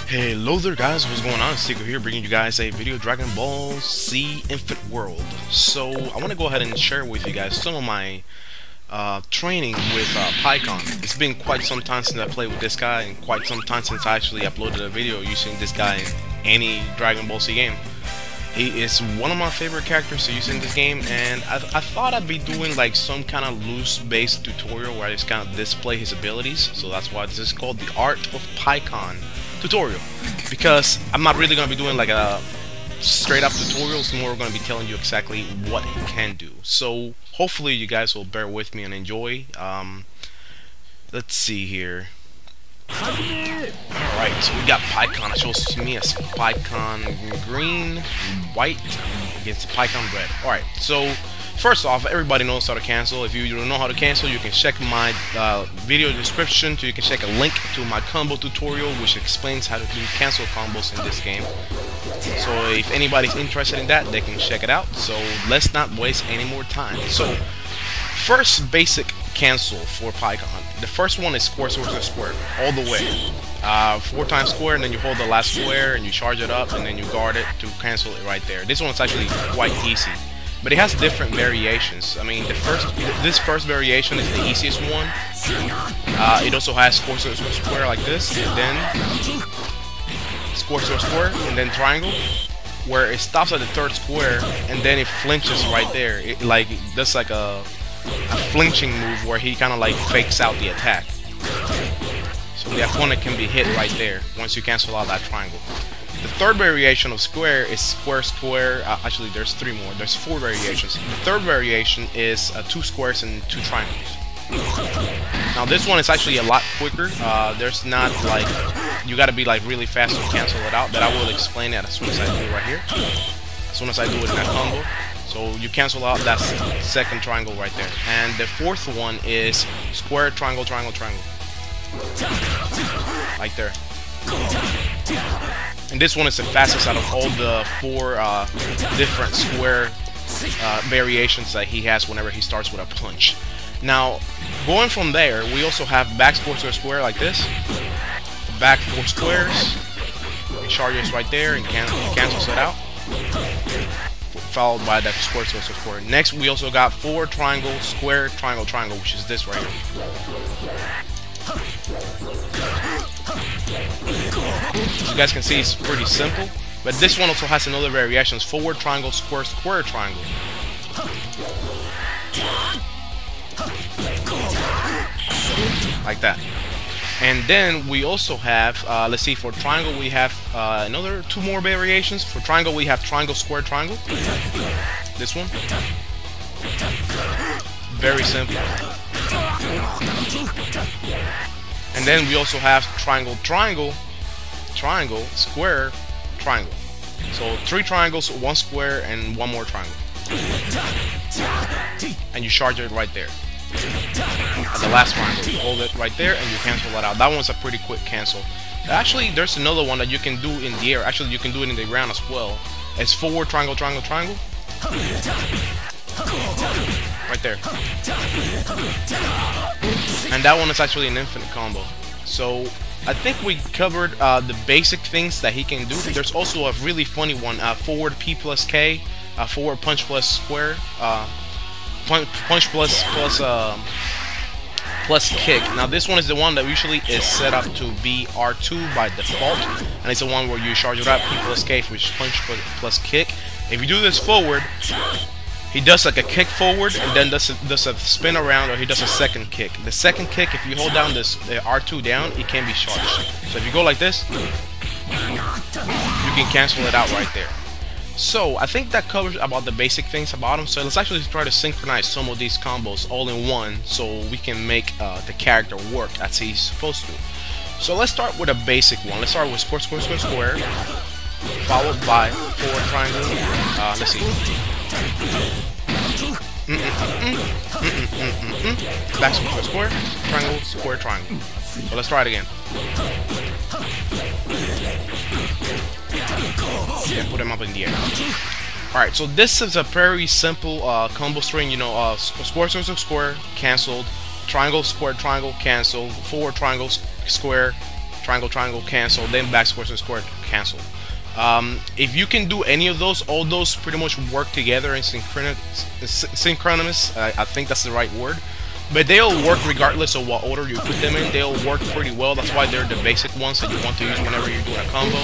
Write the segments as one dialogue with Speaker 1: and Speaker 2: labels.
Speaker 1: Hello there guys, what's going on? Tico here bringing you guys a video Dragon Ball Z Infinite World. So I want to go ahead and share with you guys some of my training with Pikkon. It's been quite some time since I played with this guy and quite some time since I actually uploaded a video using this guy in any Dragon Ball Z game. He is one of my favorite characters to use in this game, and I thought I'd be doing like some kind of loose based tutorial where I just kind of display his abilities. So that's why this is called the Art of Pikkon tutorial, because I'm not really going to be doing like a straight up tutorial. It's more going to be telling you exactly what he can do. So hopefully you guys will bear with me and enjoy. Let's see here. Alright, so we got Pikkon. It shows me as Pikkon green, white against Pikkon red. Alright, so first off, everybody knows how to cancel. If you don't know how to cancel, you can check my video description. So you can check a link to my combo tutorial, which explains how to do cancel combos in this game. So if anybody's interested in that, they can check it out. So let's not waste any more time. So first basic cancel for Pikkon. The first one is square, all the way. 4 times square, and then you hold the last square and you charge it up, and then you guard it to cancel it right there. This one's actually quite easy, but it has different variations. I mean, this first variation is the easiest one. It also has square like this, and then square, and then triangle, where it stops at the 3rd square, and then it flinches right there. It does like a flinching move where he kind of like fakes out the attack. So the opponent can be hit right there once you cancel out that triangle. The 3rd variation of square is square. Actually, there's 3 more. There's 4 variations. The 3rd variation is 2 squares and 2 triangles. Now this one is actually a lot quicker. There's not like, you got to be like really fast to cancel it out. But I will explain that as soon as I do it right here. As soon as I do it in that combo. So you cancel out that 2nd triangle right there. And the 4th one is square, triangle. Like there. And this one is the fastest out of all the 4 different square variations that he has whenever he starts with a punch. Now, going from there, we also have back square like this. Back 4 squares. It charges right there and cancels it out. Followed by that square. Next, we also got 4 triangle, square, triangle, which is this right here. As you guys can see, it's pretty simple. But this one also has another variations: forward triangle, square, triangle. Like that. And then we also have, let's see, for triangle we have another 2 more variations. For triangle we have triangle, square, triangle. This one. Very simple. And then we also have triangle, square, triangle. So 3 triangles, 1 square, and 1 more triangle. And you charge it right there. At the last triangle, you hold it right there and you cancel that out. That one's a pretty quick cancel. Actually, there's another one that you can do in the air. Actually, you can do it in the ground as well. It's forward, triangle. Right there. And that one is actually an infinite combo. So I think we covered the basic things that he can do. There's also a really funny one, forward P plus K, forward punch plus square, punch plus kick. Now this one is the one that usually is set up to be R2 by default, and it's the one where you charge it up, P plus K, which is punch plus kick. If you do this forward, he does like a kick forward and then does a spin around, or he does a 2nd kick. The 2nd kick, if you hold down this R2 down, it can be charged. So if you go like this, you can cancel it out right there. So I think that covers about the basic things about him. So let's actually try to synchronize some of these combos all in one, so we can make the character work as he's supposed to. So let's start with a basic one. Let's start with square, followed by forward triangle. Let's see. Back square, triangle. So let's try it again. Yeah, put him up in the air. Alright, so this is a very simple combo string, you know, square, cancelled, triangle, square, triangle, cancelled, forward triangle, square, triangle, triangle, cancel, then back square, square, cancel. If you can do any of those, all those pretty much work together in synchronous. I think that's the right word. But they'll work regardless of what order you put them in. They'll work pretty well. That's why they're the basic ones that you want to use whenever you're doing a combo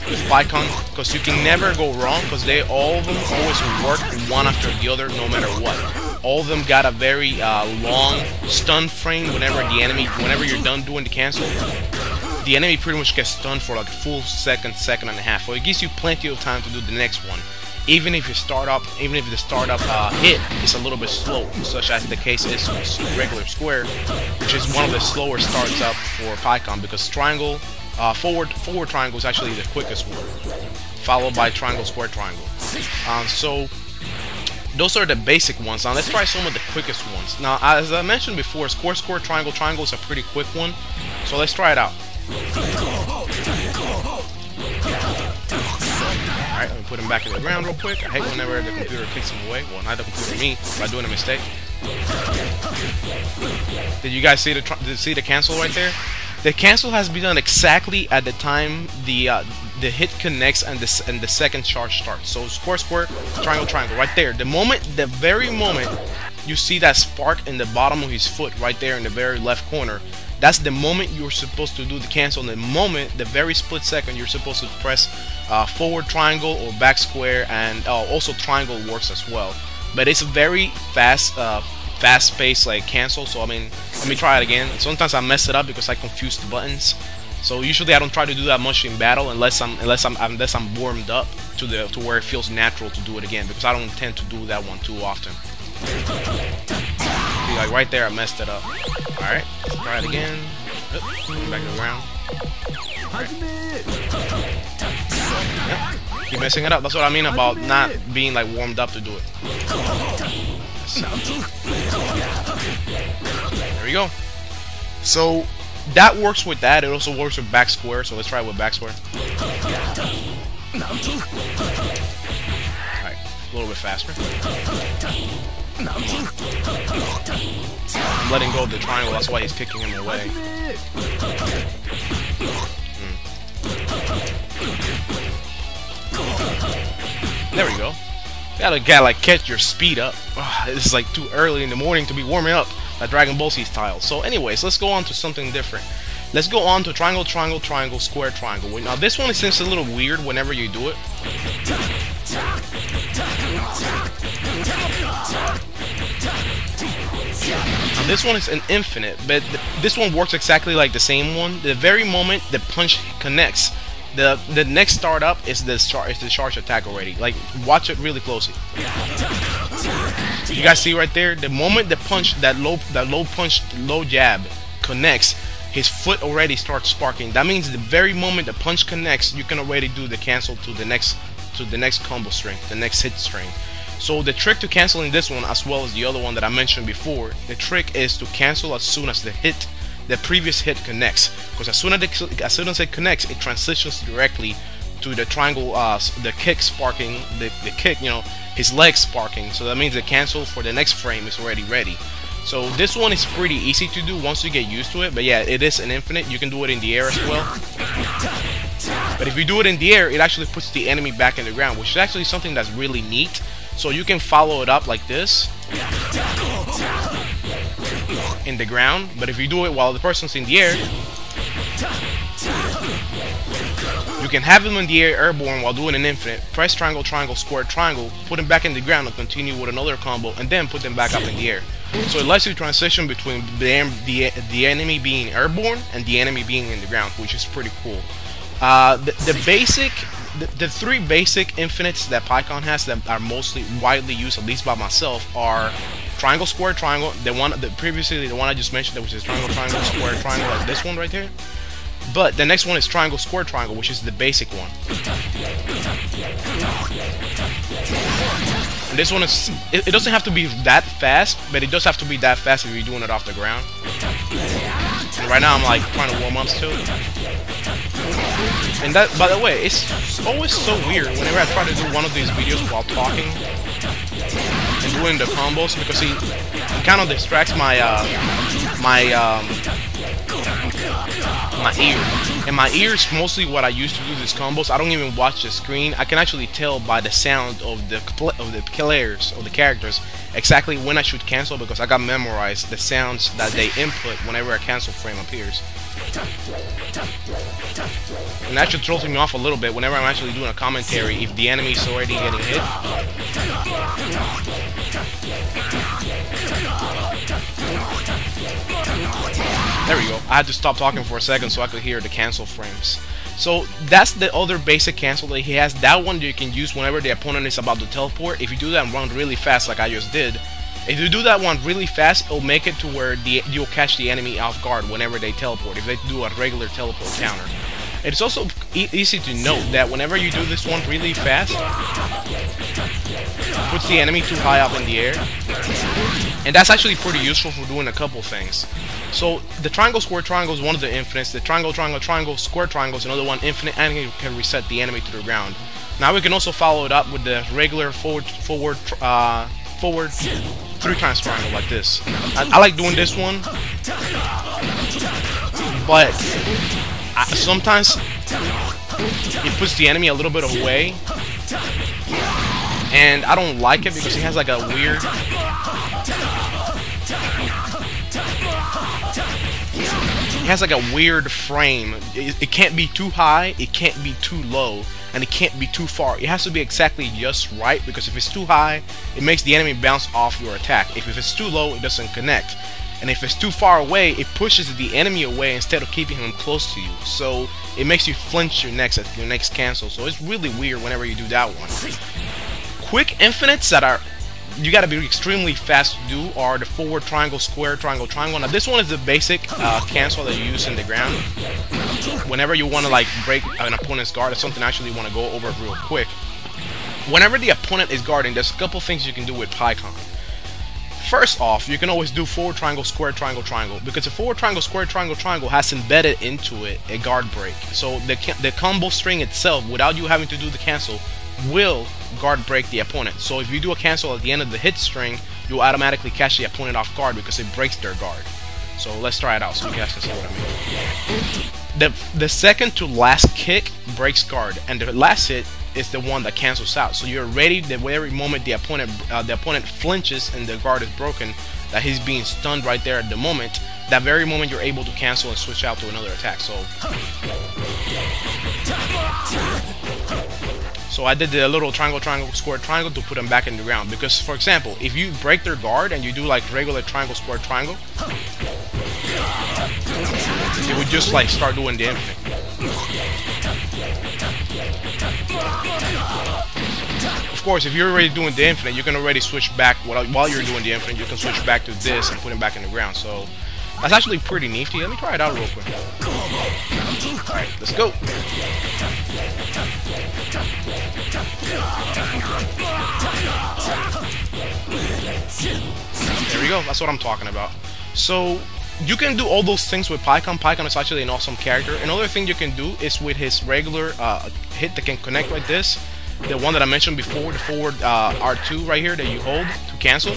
Speaker 1: with Pikkon, because you can never go wrong, because all of them always work one after the other no matter what. All of them got a very long stun frame whenever you're done doing the cancel. The enemy pretty much gets stunned for like a full second and a half. So it gives you plenty of time to do the next one. Even if the startup hit is a little bit slow, such as the case is with regular square, which is one of the slower starts up for Pikkon, because triangle, forward triangle is actually the quickest one, followed by triangle, square, triangle. So those are the basic ones. Now let's try some of the quickest ones. Now, as I mentioned before, square, square, triangle, triangle is a pretty quick one. So let's try it out. Alright, let me put him back in the ground real quick. I hate whenever the computer kicks him away. Well, not the computer, me, by doing a mistake. Did you guys see the cancel right there? The cancel has been done exactly at the time the hit connects and the second charge starts. So square, square, triangle, triangle, right there. The very moment you see that spark in the bottom of his foot, right there in the very left corner, that's the moment you're supposed to do the cancel. The very split second, you're supposed to press forward triangle or back square, and also triangle works as well. But it's a very fast-paced like cancel. So I mean, let me try it again. Sometimes I mess it up because I confuse the buttons. So usually I don't try to do that much in battle unless I'm warmed up to where it feels natural to do it again, because I don't tend to do that one too often. See, like right there, I messed it up. Alright, let's try it again. Back to the ground. Right. Yep. Keep messing it up. That's what I mean about not being like warmed up to do it. There we go. So that works with that. It also works with back square. So let's try it with back square. Alright, a little bit faster. I'm letting go of the triangle, that's why he's kicking him away. There we go. Gotta like catch your speed up. This is like too early in the morning to be warming up that Dragon Ball Z style. So anyways, let's go on to something different. Let's go on to triangle, triangle, triangle, square, triangle. Now this one seems a little weird whenever you do it. Now this one is an infinite, but this one works exactly like the same one. The very moment the punch connects, the next start up is the charge attack already. Like, watch it really closely. You guys see right there, the moment the punch, that low jab connects, his foot already starts sparking. That means the very moment the punch connects, you can already do the cancel to the next combo string, the next hit string. So the trick to canceling this one, as well as the other one that I mentioned before, the trick is to cancel as soon as the previous hit connects. Because as soon as it connects, it transitions directly to the triangle, the kick sparking, the kick, you know, his leg sparking. So that means the cancel for the next frame is already ready. So this one is pretty easy to do once you get used to it. But yeah, it is an infinite. You can do it in the air as well. But if you do it in the air, it actually puts the enemy back in the ground, which is actually something that's really neat. So you can follow it up like this in the ground, but if you do it while the person's in the air, you can have him in the air airborne while doing an infinite, press triangle, triangle, square, triangle, put him back in the ground and continue with another combo, and then put them back up in the air. So it lets you transition between the enemy being airborne and the enemy being in the ground, which is pretty cool. The three basic infinites that Pikkon has that are mostly widely used, at least by myself, are triangle, square, triangle. Previously the one I just mentioned, which is triangle, triangle, square, triangle, like this one right here. But the next one is triangle, square, triangle, which is the basic one. And this one is, it doesn't have to be that fast, but it does have to be that fast if you're doing it off the ground. And right now I'm like trying to warm up still. And that, by the way, it's always so weird whenever I try to do one of these videos while talking and doing the combos, because he kind of distracts my my ear. And my ears, mostly what I use to do these combos, I don't even watch the screen. I can actually tell by the sound of the players, of the characters, exactly when I should cancel, because I got memorized the sounds that they input whenever a cancel frame appears. And that should throw me off a little bit whenever I'm actually doing a commentary if the enemy is already getting hit. There we go. I had to stop talking for a second so I could hear the cancel frames. So that's the other basic cancel that he has. That one you can use whenever the opponent is about to teleport. If you do that and run really fast like I just did, if you do that one really fast, it'll make it to where you'll catch the enemy off guard whenever they teleport, if they do a regular teleport counter. It's also easy to note that whenever you do this one really fast, it puts the enemy too high up in the air. And that's actually pretty useful for doing a couple things. So the triangle, square, triangle is one of the infinites. The triangle, triangle, triangle, square, triangle is another one, infinite, and you can reset the enemy to the ground. Now we can also follow it up with the regular forward 3 times triangle like this. I like doing this one, but sometimes it puts the enemy a little bit away, and I don't like it because he has like a weird frame. It can't be too high, it can't be too low, and it can't be too far. It has to be exactly just right, because if it's too high, it makes the enemy bounce off your attack. If it's too low, it doesn't connect. And if it's too far away, it pushes the enemy away instead of keeping him close to you. So it makes you flinch your next cancel. So it's really weird whenever you do that one. Quick infinites that are you gotta be extremely fast to do are the forward triangle, square, triangle, triangle. Now this one is the basic cancel that you use in the ground. Whenever you want to like break an opponent's guard, that's something I actually want to go over real quick. Whenever the opponent is guarding, there's a couple things you can do with Pikkon. First off, you can always do forward triangle, square, triangle, triangle, because the forward triangle, square, triangle, triangle has embedded into it a guard break. So the combo string itself, without you having to do the cancel, will guard break the opponent. So if you do a cancel at the end of the hit string, you'll automatically catch the opponent off guard because it breaks their guard. So let's try it out so you guys can see what I mean. The second to last kick breaks guard, and the last hit is the one that cancels out. So you're ready the very moment the opponent flinches and the guard is broken, that he's being stunned right there at the moment. That very moment you're able to cancel and switch out to another attack. So I did the little triangle, triangle, square, triangle to put them back in the ground. Because, for example, if you break their guard and you do like regular triangle, square, triangle, it would just like start doing the infinite. Of course, if you're already doing the infinite, you can already switch back while you're doing the infinite. You can switch back to this and put him back in the ground. So that's actually pretty nifty. Let me try it out real quick. Alright, let's go. There we go. That's what I'm talking about. So you can do all those things with Pikkon. Pikkon is actually an awesome character. Another thing you can do is with his regular hit that can connect like this, the one that I mentioned before, the forward R2 right here that you hold to cancel.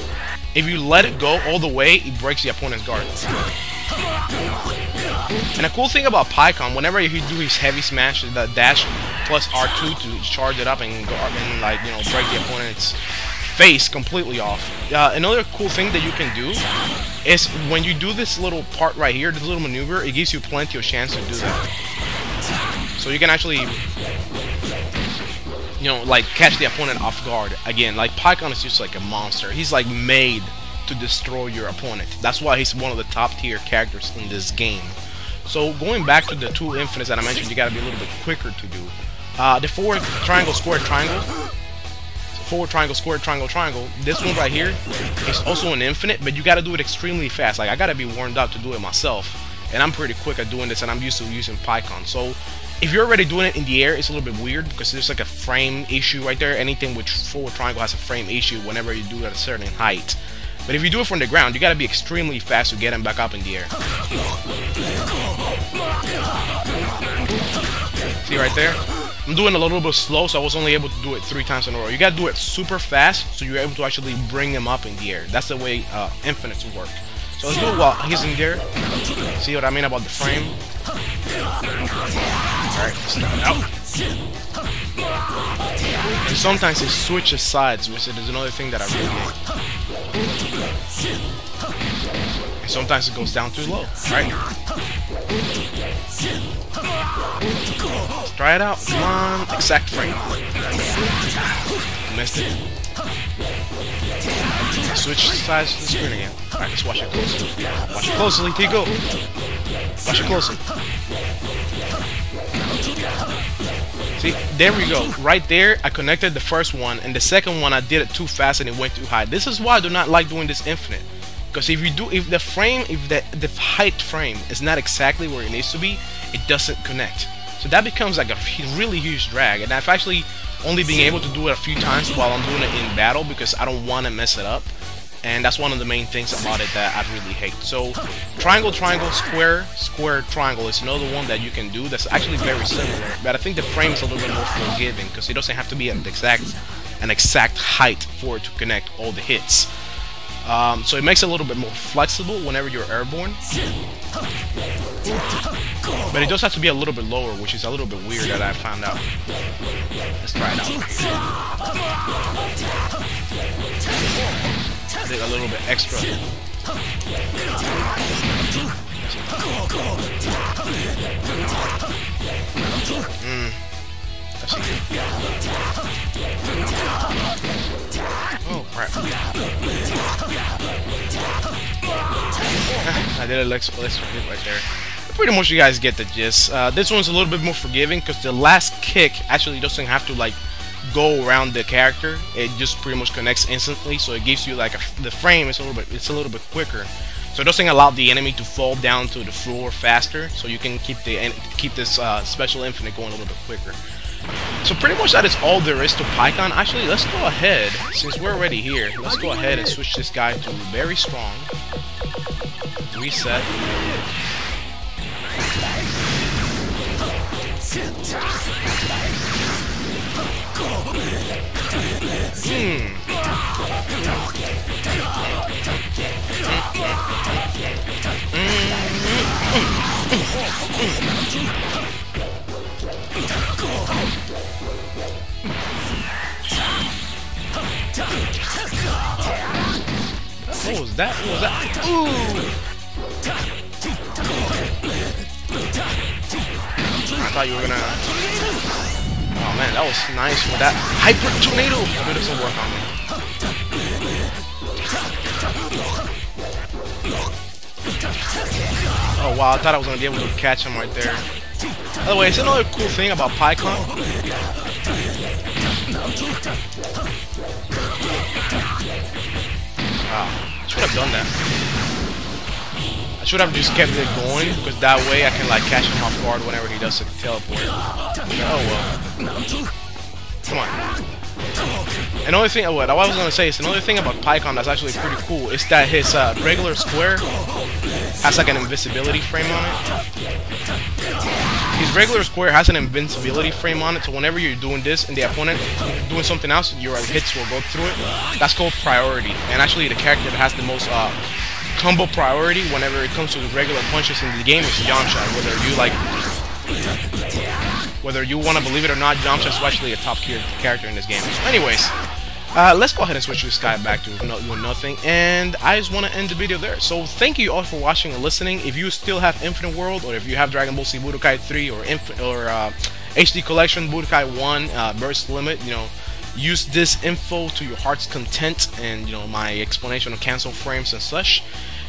Speaker 1: If you let it go all the way, it breaks the opponent's guard. And a cool thing about Pikkon, whenever he do his heavy smash, the dash plus R2 to charge it up and like, you know, break the opponent's face completely off. Another cool thing that you can do is when you do this little part right here, this little maneuver, it gives you plenty of chance to do that. So you can actually, you know, like catch the opponent off guard. Again, like Pikkon is just like a monster. He's like made to destroy your opponent. That's why he's one of the top tier characters in this game. So going back to the two infinites that I mentioned, you gotta be a little bit quicker to do. The forward triangle, square, triangle. Forward triangle, square, triangle, triangle. This one right here is also an infinite, but you gotta do it extremely fast. Like I gotta be warmed up to do it myself, and I'm pretty quick at doing this, and I'm used to using Pikkon. So if you're already doing it in the air, it's a little bit weird because there's like a frame issue right there. Anything with forward triangle has a frame issue whenever you do it at a certain height. But if you do it from the ground, you gotta be extremely fast to get him back up in the air. See right there? I'm doing a little bit slow, so I was only able to do it 3 times in a row. You gotta do it super fast, so you're able to actually bring him up in the air. That's the way infinites work. So let's do it while he's in the air. See what I mean about the frame? Alright, start out. And sometimes it switches sides, which is another thing that I really hate. And sometimes it goes down too low. Alright. Let's try it out. Come on. Exact frame. Missed it. Switch sides to the screen again. Alright, let's watch it closely. Watch it closely, Tico. Watch it closely. See, there we go. Right there, I connected the first one, and the second one I did it too fast and it went too high. This is why I do not like doing this infinite. Because if the height frame is not exactly where it needs to be, it doesn't connect. So that becomes like a really huge drag. And I've actually only been able to do it a few times while I'm doing it in battle because I don't want to mess it up. And that's one of the main things about it that I really hate. So triangle, triangle, square, square, triangle is another one that you can do that's actually very similar. But I think the frame is a little bit more forgiving because it doesn't have to be an exact height for it to connect all the hits. So it makes it a little bit more flexible whenever you're airborne. But it does have to be a little bit lower, which is a little bit weird that I found out. Let's try it out. I did a little bit extra. Oh crap. I did a let's right there. Pretty much you guys get the gist. This one's a little bit more forgiving because the last kick actually doesn't have to like go around the character. It just pretty much connects instantly, so it gives you like the frame is a little bit quicker. So it doesn't allow the enemy to fall down to the floor faster, so you can keep this special infinite going a little bit quicker. So pretty much that is all there is to Pikkon. Actually, let's go ahead, since we're already here, let's go ahead and switch this guy to very strong. Reset. What was that? What was that? Ooh! I thought you were gonna... Oh man, that was nice with that hyper tornado! Maybe this will work on me. Oh wow, I thought I was gonna be able to catch him right there. By the way, it's another cool thing about Pikkon. Wow, I should have done that. I should have just kept it going, because that way I can like catch him off guard whenever he does a teleport. Oh well. Come on. Another thing, what I was gonna say is another thing about Pikkon that's actually pretty cool is that his regular square has like an invincibility frame on it. His regular square has an invincibility frame on it, so whenever you're doing this and the opponent doing something else, your hits will go through it. That's called priority. And actually, the character that has the most combo priority whenever it comes to the regular punches in the game is Yamcha. Whether you want to believe it or not, Yamcha is actually a top tier character in this game. So anyways, let's go ahead and switch this guy back to nothing, and I just want to end the video there. So thank you all for watching and listening. If you still have Infinite World, or if you have Dragon Ball Z Budokai 3 or HD Collection Budokai 1 Burst Limit, use this info to your heart's content, and my explanation of cancel frames and such.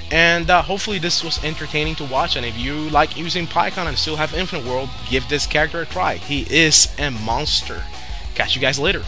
Speaker 1: And hopefully this was entertaining to watch, and if you like using Pikkon and still have Infinite World, give this character a try. He is a monster. Catch you guys later.